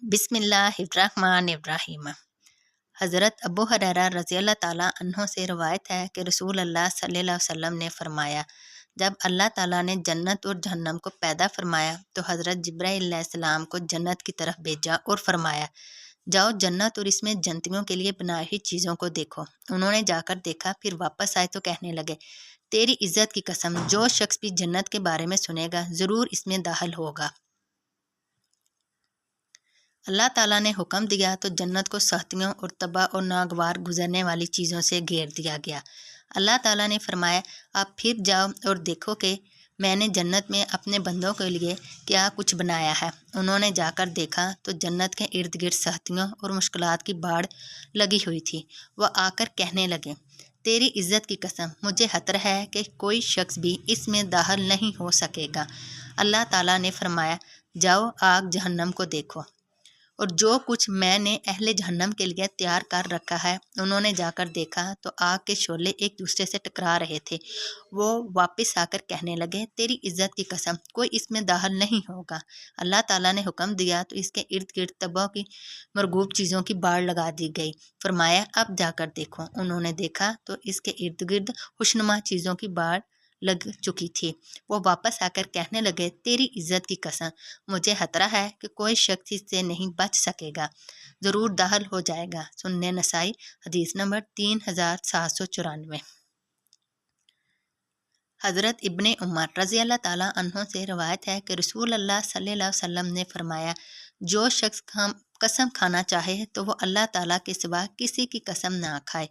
बिस्मिल्लाहिर्रहमानिर्रहीम। हज़रत अबू हुरैरा रज़ी अल्लाह ताला अन्हो से रवायत है कि रसूल अल्लाह सल्लल्लाहु अलैहि वसल्लम ने फरमाया, जब अल्लाह ताला ने जन्नत और जहन्नम को पैदा फरमाया तो हज़रत जिब्राईल अलैहिस्सलाम को जन्नत की तरफ भेजा और फरमाया, जाओ जन्नत और इसमें जन्नतियों के लिए बनाई हुई चीज़ों को देखो। उन्होंने जाकर देखा, फिर वापस आए तो कहने लगे, तेरी इज़्ज़त की कसम, जो शख्स भी जन्नत के बारे में सुनेगा ज़रूर इसमें दाखिल होगा। अल्लाह ताला ने हुक्म दिया तो जन्नत को सख्तियों और तबाह और नागवार गुजरने वाली चीज़ों से घेर दिया गया। अल्लाह ताला ने फरमाया, आप फिर जाओ और देखो कि मैंने जन्नत में अपने बंदों के लिए क्या कुछ बनाया है। उन्होंने जाकर देखा तो जन्नत के इर्द गिर्द सख्तियों और मुश्किलात की बाढ़ लगी हुई थी। वह आकर कहने लगे, तेरी इज़्ज़त की कसम, मुझे खतरा है कि कोई शख्स भी इसमें दाखिल नहीं हो सकेगा। अल्लाह ताला ने फरमाया, जाओ आग जहन्नम को देखो और जो कुछ मैंने अहले जहन्नम के लिए तैयार कर रखा है। उन्होंने जाकर देखा तो आग के शोले एक दूसरे से टकरा रहे थे। वो वापस आकर कहने लगे, तेरी इज़्ज़त की कसम, कोई इसमें दाखिल नहीं होगा। अल्लाह ताला ने हुक्म दिया तो इसके इर्द गिर्द तबाह की मरगूब चीज़ों की बाढ़ लगा दी गई। फरमाया, अब जाकर देखो। उन्होंने देखा तो इसके इर्द गिर्द खुशनुमा चीज़ों की बाढ़ लग चुकी थी। वो वापस आकर कहने लगे, तेरी इज़्ज़त की कसम, मुझे खतरा है कि कोई शख्स इससे नहीं बच सकेगा, ज़रूर दाखिल हो जाएगा। सुन्ने नसाई, हदीस नंबर 3794। हज़रत इब्ने उमर रज़ी अल्लाह ताला अन्हों से रवायत है कि रसूल अल्लाह सल्लल्लाहु अलैहि वसल्लम ने फरमाया, जो शख्स कसम खाना चाहे तो वो अल्लाह ताला के सिवा किसी की कसम ना खाए।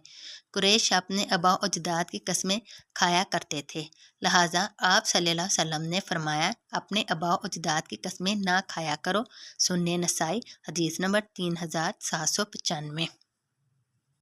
कुरैश अपने आबा और अजदाद की कस्में खाया करते थे, लिहाजा आप सल्लल्लाहु अलैहि वसल्लम ने फरमाया, अपने आबा और अजदाद की कस्में ना खाया करो। सुन्ने नसाई, हदीस नंबर 3795।